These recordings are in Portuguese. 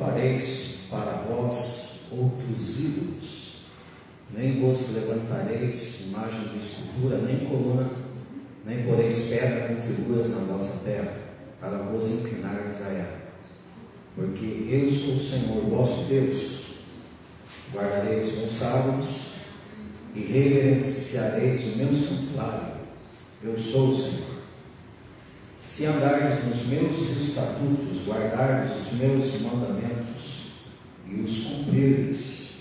fareis para vós outros ídolos, nem vos levantareis imagem de escultura, nem coluna, nem poreis pedra com figuras na vossa terra, para vos inclinares a ela. Porque eu sou o Senhor vosso Deus. Guardareis meus sábados e reverenciareis o meu santuário. Eu sou o Senhor. Se andardes nos meus estatutos, guardardes os meus mandamentos e os cumprirdes,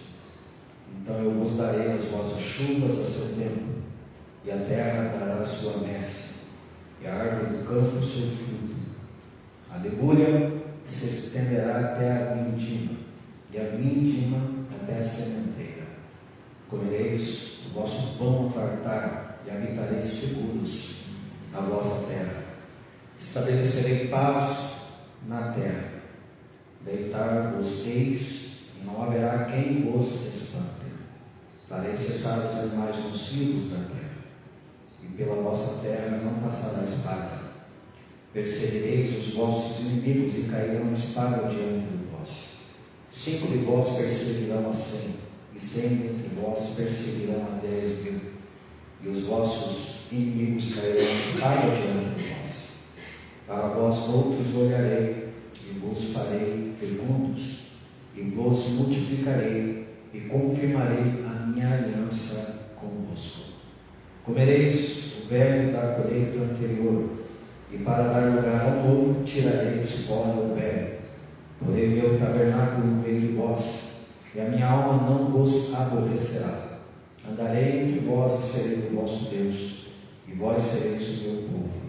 então eu vos darei as vossas chuvas a seu tempo, e a terra dará a sua messe, e a árvore do campo o seu fruto. A legúria se estenderá até a vindima, e a vindima até a sementeira. Comereis o vosso pão a fartar, e habitareis seguros na vossa terra. Estabelecerei paz na terra. Deitar-vos-eis, e não haverá quem vos espante. Farei cessar os animais nocivos da terra, e pela vossa terra não passará espada. Perseguireis os vossos inimigos, e cairão espada diante de vós. 5 de vós perseguirão a 100, e 100 entre vós perseguirão a 10.000, e os vossos inimigos cairão espada diante de vós. Para vós outros olharei, e vos farei fecundos, e vos multiplicarei, e confirmarei a minha aliança convosco. Comereis o velho da colheita anterior, e para dar lugar ao novo, tirareis fora o velho. Porei meu tabernáculo no meio de vós, e a minha alma não vos aborrecerá. Andarei entre vós e serei o vosso Deus, e vós sereis o meu povo.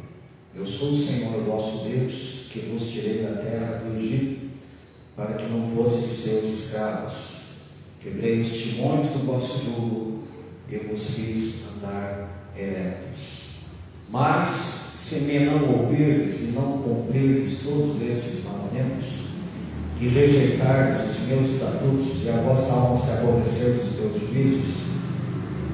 Eu sou o Senhor vosso Deus, que vos tirei da terra do Egito, para que não fosseis seus escravos. Quebrei os timões do vosso jugo, e vos fiz andar eretos. Mas, se me não ouvirdes e não cumprirdes todos esses mandamentos, e rejeitardes os meus estatutos, e a vossa alma se aborrecer dos meus juízos,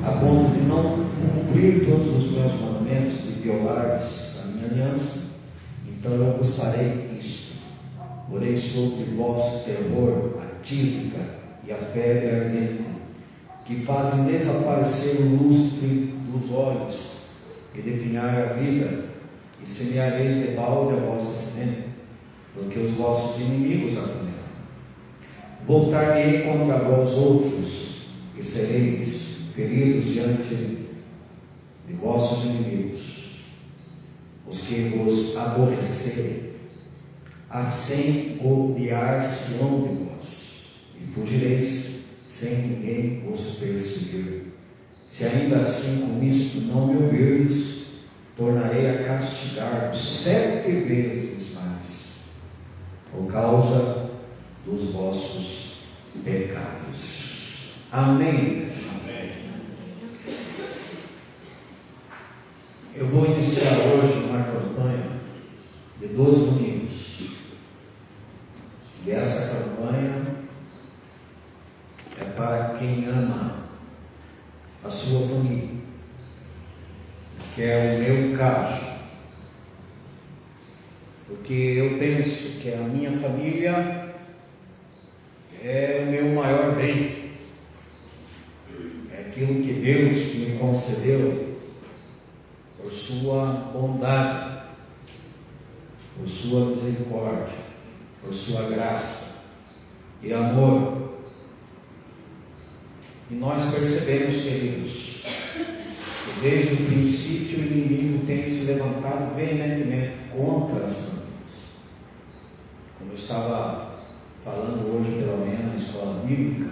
a ponto de não cumprir todos os meus mandamentos e violardes a minha aliança, então eu vos farei isto: porei sobre vós terror, a tísica e a febre ardente, que fazem desaparecer o lustre dos olhos e definhar a vida, e semeareis de balde a vossa semente, porque os vossos inimigos a comerão. Voltar-me-ei contra vós outros, e sereis feridos diante de vossos inimigos, os que vos aborrecerem, assim odiar-se-ão de vós, e fugireis sem ninguém vos perseguir. Se ainda assim com isto não me ouvirdes, tornarei a castigar-vos 7 vezes mais, por causa dos vossos pecados. Amém. Eu vou iniciar hoje uma campanha de 12 domingos. E essa campanha é para quem ama a sua família, que é o meu caso. Porque eu penso que a minha família é o meu maior bem. É aquilo que Deus me concedeu por sua bondade, por sua misericórdia, por sua graça e amor. E nós percebemos, queridos, que desde o princípio o inimigo tem se levantado veementemente contra as famílias. Como eu estava falando hoje pela manhã na escola bíblica,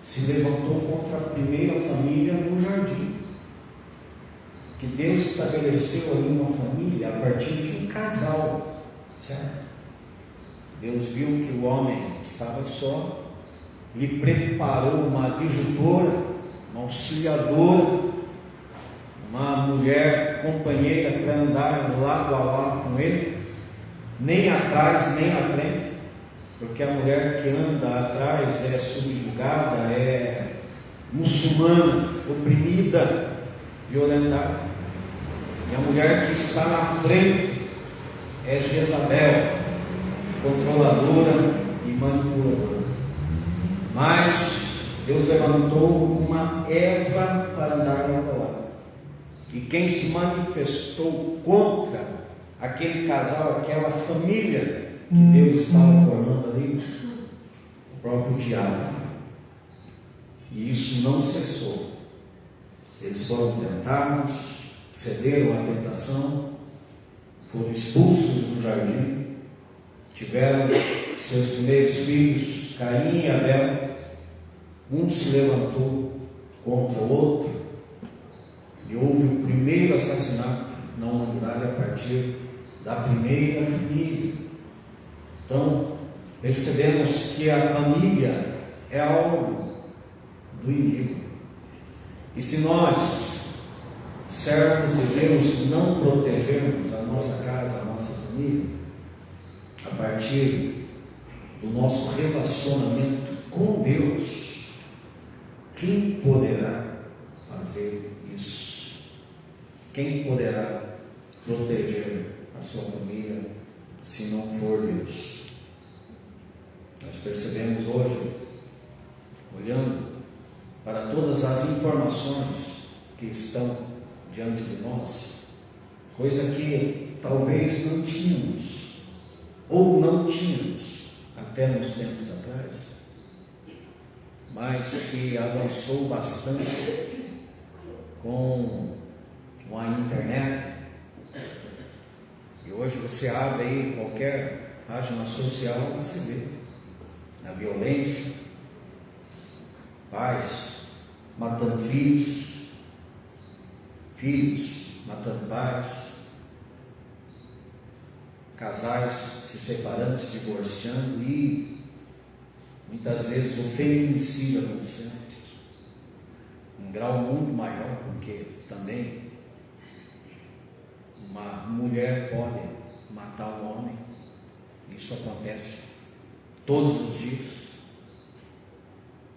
se levantou contra a primeira família no jardim. Que Deus estabeleceu ali uma família a partir de um casal, certo? Deus viu que o homem estava só, lhe preparou uma adjutora, uma auxiliadora, uma mulher companheira para andar lado a lado com ele, nem atrás nem à frente, porque a mulher que anda atrás é subjugada, é muçulmana, oprimida, violentada. E a mulher que está na frente é Jezabel, controladora e manipulador. Mas Deus levantou uma Eva para andar ao lado. E quem se manifestou contra aquele casal, aquela família que Deus estava formando ali, o próprio diabo. E isso não cessou. Eles foram tentados, cederam à tentação, foram expulsos do jardim, tiveram seus primeiros filhos, Caim e Abel. Um se levantou contra o outro, e houve o primeiro assassinato na humanidade a partir da primeira família. Então, percebemos que a família é algo do inimigo. E se nós, servos de Deus, não protegermos a nossa casa, a nossa família, a partir do nosso relacionamento com Deus, quem poderá fazer isso? Quem poderá proteger a sua família se não for Deus? Nós percebemos hoje, olhando para todas as informações que estão diante de nós, coisa que talvez não tínhamos, ou não tínhamos até nos tempos atrás, mas que avançou bastante com a internet. E hoje você abre aí qualquer página social e você vê a violência, pais matando filhos, filhos matando pais, casais se separando, se divorciando e muitas vezes o feminicídio acontecendo, um grau muito maior, porque também uma mulher pode matar um homem, isso acontece todos os dias,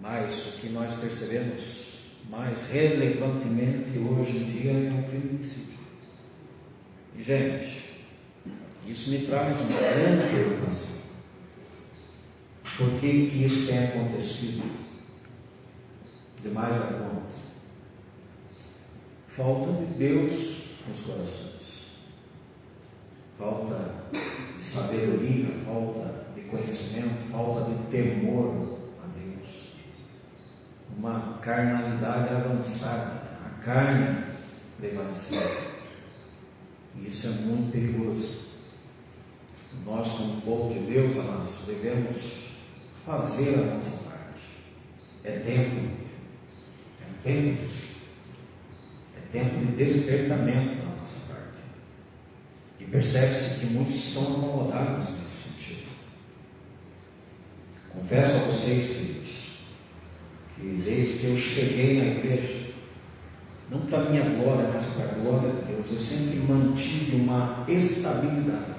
mas o que nós percebemos mais relevantemente hoje em dia é o feminicídio. E gente, isso me traz uma grande preocupação. Por que isso tem acontecido demais da conta? Falta de Deus nos corações, falta de sabedoria, falta de conhecimento, falta de temor a Deus, uma carnalidade avançada, a carne prevalecendo. E isso é muito perigoso. Nós, como povo de Deus, amados, devemos fazer a nossa parte. É tempo disso. É tempo de despertamento da nossa parte. E percebe-se que muitos estão acomodados nesse sentido. Confesso a vocês, queridos, que desde que eu cheguei na igreja, não para minha glória, mas para a glória de Deus, eu sempre mantive uma estabilidade.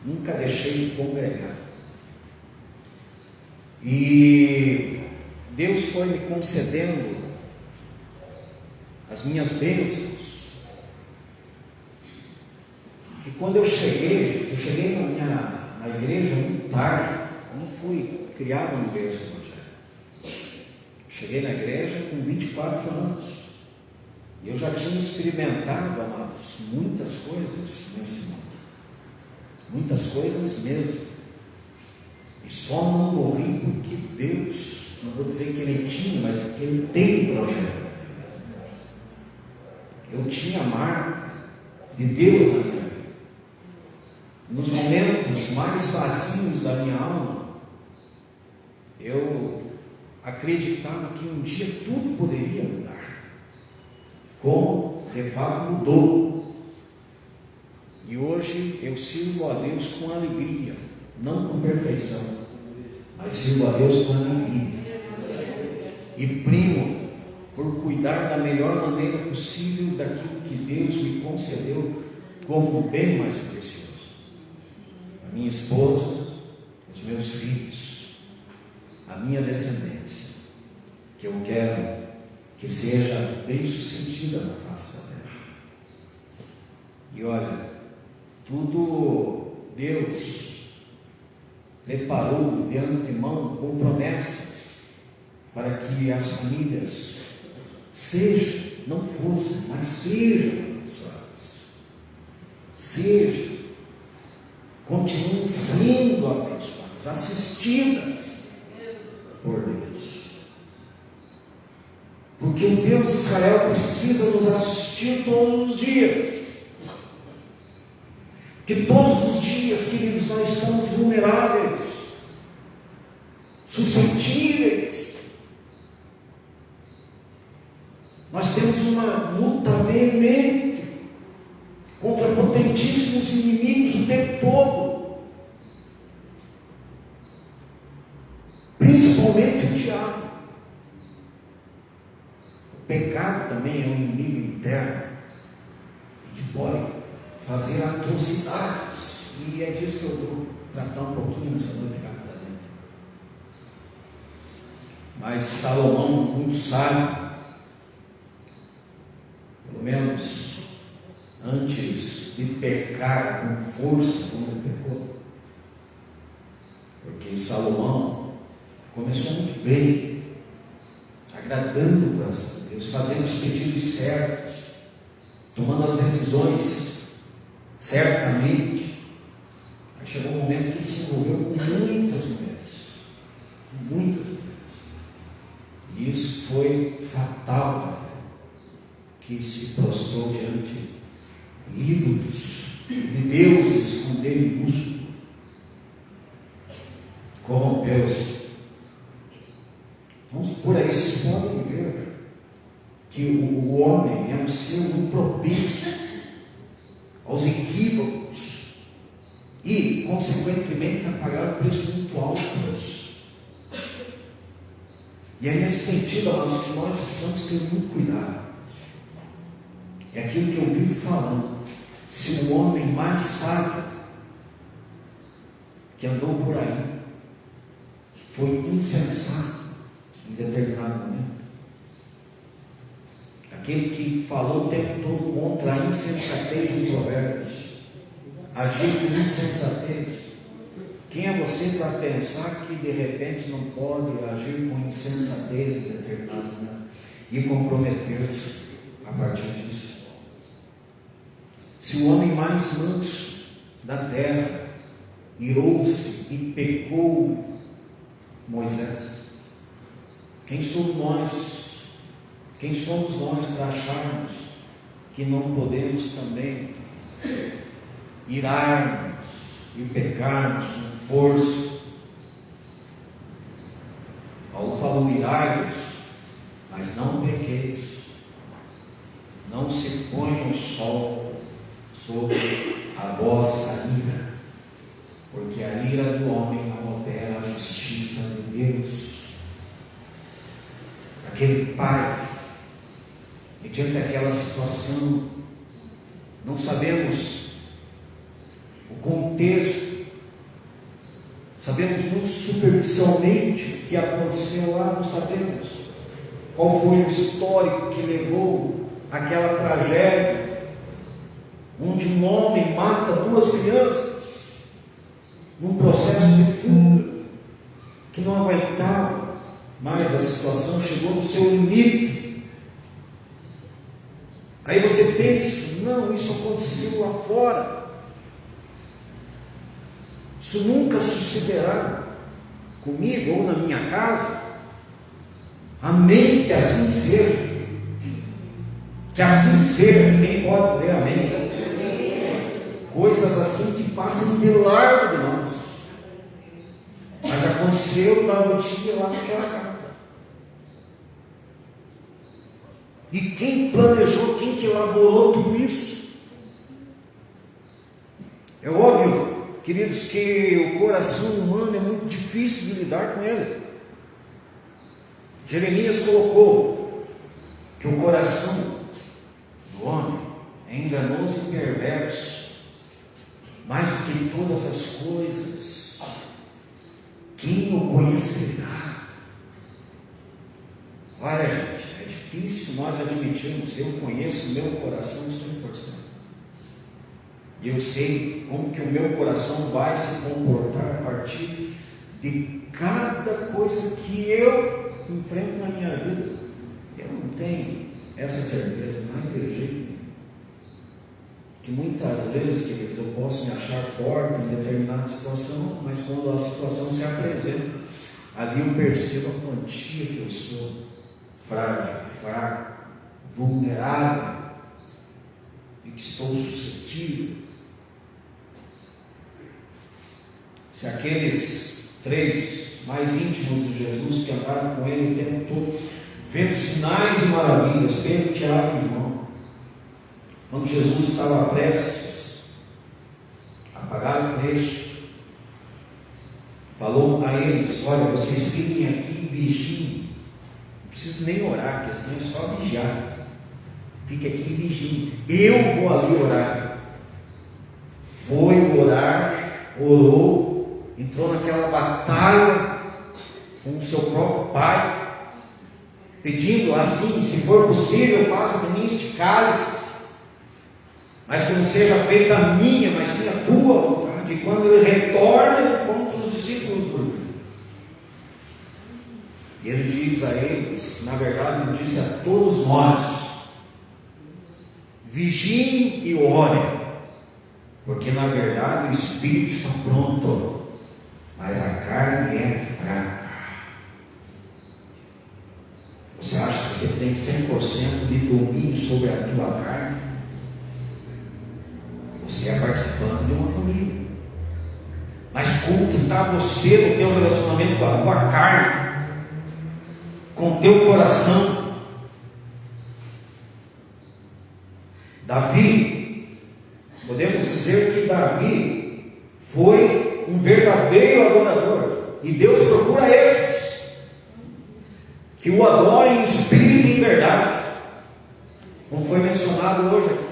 Nunca deixei de congregar. E Deus foi me concedendo as minhas bênçãos. E quando eu cheguei, na igreja muito tarde, não fui criado no berço evangélico. Cheguei na igreja com 24 anos. E eu já tinha experimentado, amados, muitas coisas nesse mundo. Muitas coisas mesmo. E só não morri porque Deus, não vou dizer que Ele tinha, mas que Ele tem um projeto. Eu tinha a marca de Deus na minha vida. Nos momentos mais vazios da minha alma, eu acreditava que um dia tudo poderia mudar. Como de fato mudou. E hoje eu sirvo a Deus com alegria, não com perfeição, mas sirvo a Deus com alegria. E primo por cuidar da melhor maneira possível daquilo que Deus me concedeu como o bem mais precioso. A minha esposa, os meus filhos, a minha descendência, que eu quero que seja bem sucedida na face da terra. E olha, tudo Deus preparou de antemão com promessas para que as famílias sejam, não fossem, mas sejam abençoadas. Sejam, continuem sendo abençoadas, assistidas por Deus. Porque o Deus de Israel precisa nos assistir todos os dias. Que todos os dias, queridos, nós estamos vulneráveis, suscetíveis. Nós temos uma luta veemente contra potentíssimos inimigos o tempo todo, principalmente o diabo. O pecado também é um inimigo interno que pode fazer atrocidades, e é disso que eu vou tratar um pouquinho nessa noite rapidamente. Mas Salomão, muito sábio, pelo menos antes de pecar com força como ele pecou, porque Salomão começou muito bem, agradando o coração de Deus, fazendo os pedidos certos, tomando as decisões certamente. Aí chegou um momento que ele se envolveu com muitas mulheres, e isso foi fatal, que se prostrou diante de ídolos, de deuses com D minúsculo, corrompeu-se. Vamos por aí, vocês podem ver que o homem é um ser muito propício aos equívocos e, consequentemente, a pagar um preço muito alto por isso. E é nesse sentido, amados, que nós precisamos ter muito cuidado. É aquilo que eu vivo falando. Se o homem mais sábio que andou por aí foi insensato em determinado momento, aquele que falou o tempo todo contra a insensatez em Provérbios, agiu com insensatez. Quem é você para pensar que de repente não pode agir com insensatez em determinado momento e comprometer-se a partir disso? Se o homem mais manso da terra irou-se e pecou Moisés, quem somos nós? Quem somos nós para acharmos que não podemos também irarmos e pecarmos com força? Paulo falou: irai-vos, mas não pequeis. Não se ponha o sol sobre a vossa ira, porque a ira do homem não opera a justiça de Deus. Aquele pai, diante daquela situação, não sabemos o contexto, sabemos muito superficialmente o que aconteceu lá, não sabemos qual foi o histórico que levou àquela tragédia, onde um homem mata duas crianças, num processo de fuga, que não aguentava mais a situação, chegou no seu limite. Aí você pensa: não, isso aconteceu lá fora, isso nunca sucederá comigo ou na minha casa. Amém, que assim seja. Que assim seja. Quem pode dizer amém? Coisas assim que passam de largo de nós, mas aconteceu lá no dia, lá naquela casa. E quem planejou, quem que elaborou tudo isso? É óbvio, queridos, que o coração humano é muito difícil de lidar com ele. Jeremias colocou que o coração do homem é enganoso e perverso, mais do que todas as coisas. Quem o conhecerá? Olha, gente, é difícil nós admitirmos: eu conheço o meu coração 100%. E eu sei como que o meu coração vai se comportar a partir de cada coisa que eu enfrento na minha vida. Eu não tenho essa certeza, não acredito. Que muitas vezes, queridos, eu posso me achar forte em determinada situação, mas quando a situação se apresenta, ali eu percebo a quantia que eu sou frágil, fraco, vulnerável e que estou suscetível. Se aqueles 3 mais íntimos de Jesus que andaram com ele o tempo todo, vendo sinais e maravilhas, Pedro, Tiago e João, quando Jesus estava prestes a pagar o preço, falou a eles: olha, vocês fiquem aqui e vigiem. Não preciso nem orar, a questão é só vigiar. Fique aqui e vigiem. Eu vou ali orar. Foi orar, orou, entrou naquela batalha com o seu próprio Pai, pedindo assim: se for possível, passa de mim este cálice, mas que não seja feita a minha, mas sim a tua vontade. E quando ele retorna, ele encontra os discípulos dormindo. E ele diz a eles, na verdade ele disse a todos nós: vigiem e orem, porque na verdade o espírito está pronto, mas a carne é fraca. Você acha que você tem 100% de domínio sobre a tua carne? Você é participante de uma família, mas como que está você no teu relacionamento com a tua carne, com o teu coração? Davi, podemos dizer que Davi foi um verdadeiro adorador, e Deus procura esses que o adorem em espírito e em verdade, como foi mencionado hoje aqui.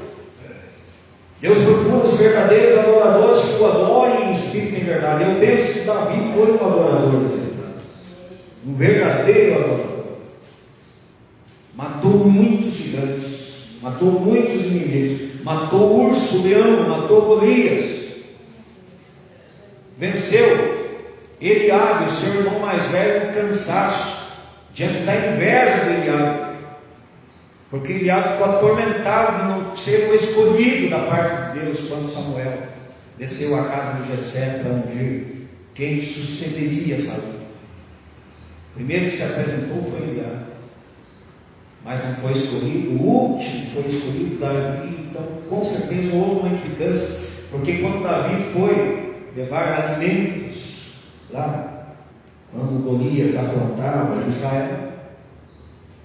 Deus procura os verdadeiros adoradores que o adorem em espírito e em verdade. Eu penso que Davi foi um adorador, um verdadeiro adorador. Matou muitos gigantes, matou muitos inimigos, matou o urso, o leão, matou Golias, venceu Eliabe, o seu irmão mais velho, com cansaço, diante da inveja de Eliabe, porque Eliabe ficou atormentado de não ser o escolhido da parte de Deus quando Samuel desceu à casa de Jessé para ungir quem sucederia Saul. O primeiro que se apresentou foi Eliabe, mas não foi escolhido. O último foi escolhido, Davi. Então com certeza houve uma implicância, porque quando Davi foi levar alimentos lá, quando Golias afrontava Israel,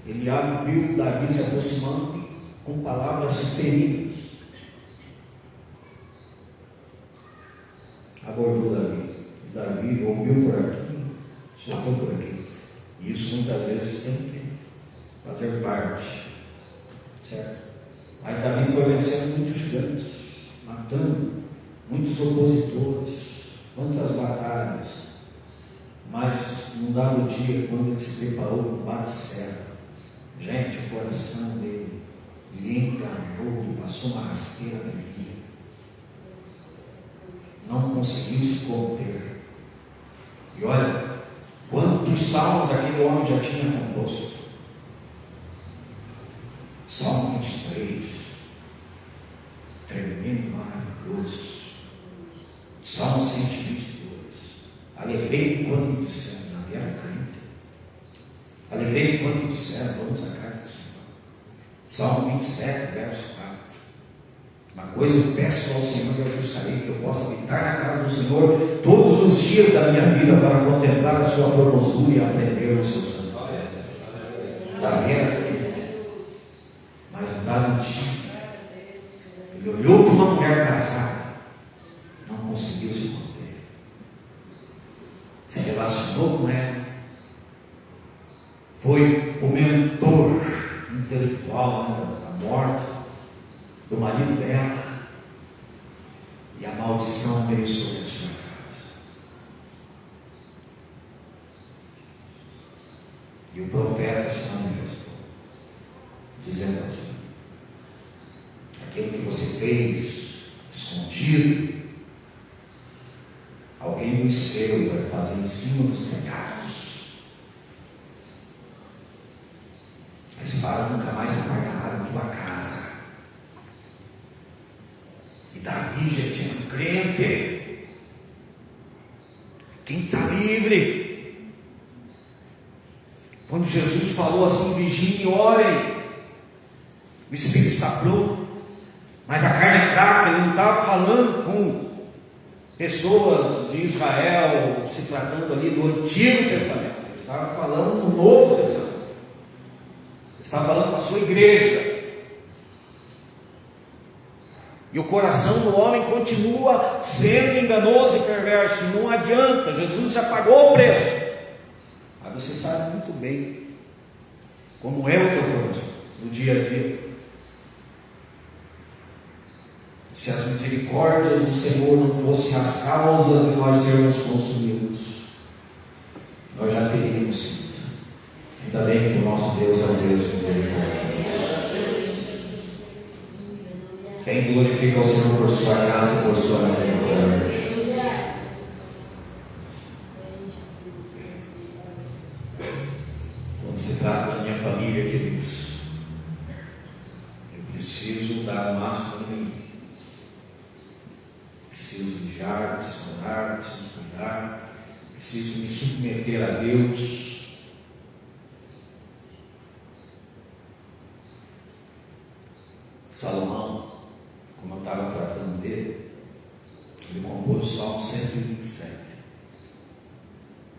Eliabe viu Davi se aproximando com palavras feridas. Abordou Davi. Davi ouviu por aqui, soltou por aqui. E isso muitas vezes tem que fazer parte, certo? Mas Davi foi vencendo muitos gigantes, matando muitos opositores, quantas batalhas. Mas num dado dia, quando ele se preparou com Batseba, gente, o coração dele lhe enganou e passou uma rasteira na vida. Não conseguiu se conter. E olha, quantos salmos aquele homem já tinha composto? Salmo 23, tremendo, maravilhoso. Salmo 122, alegrei-me quando me disseram, Davi era crente. Alegrei-me quando me disseram, vamos à casa do Senhor. Salmo 27, verso 4. Uma coisa eu peço ao Senhor e eu buscarei, que eu possa habitar na casa do Senhor todos os dias da minha vida, para contemplar a sua formosura e aprender o seu santuário. Davi era crente, mas não dava mentira. Ele olhou para uma mulher casada, não conseguiu se conter, se relacionou com ela, foi o mentor intelectual da morte do marido dela, e a maldição veio sobre a sua casa. E o profeta se manifestou, dizendo assim: aquilo que você fez escondido, alguém dos seus vai fazer em cima dos telhados. A espada nunca mais apagará na tua casa. E Davi já tinha um crente. Quem está livre? Quando Jesus falou assim, vigiem e orem, o Espírito está pronto, mas a carne é fraca. Ele não estava falando com pessoas de Israel, se tratando ali do Antigo Testamento. Ele estava falando do Novo Testamento. Ele estava falando com a sua igreja. E o coração do homem continua sendo enganoso e perverso. Não adianta, Jesus já pagou o preço. Mas você sabe muito bem como é o teu coração no dia a dia. Se as misericórdias do Senhor não fossem as causas de nós sermos consumidos, nós já teríamos sido. Ainda bem que o nosso Deus é um Deus misericordioso. Quem glorifica o Senhor por sua graça e por sua misericórdia? Quando se trata da minha família, queridos, eu preciso dar o máximo de mim. Preciso vigiar, preciso orar, preciso cuidar, preciso me submeter a Deus. Salomão, como eu estava tratando dele, ele compôs o Salmo 127.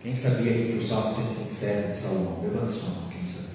Quem sabia que o Salmo 127 é de Salomão? Levanta sua mão, quem sabia?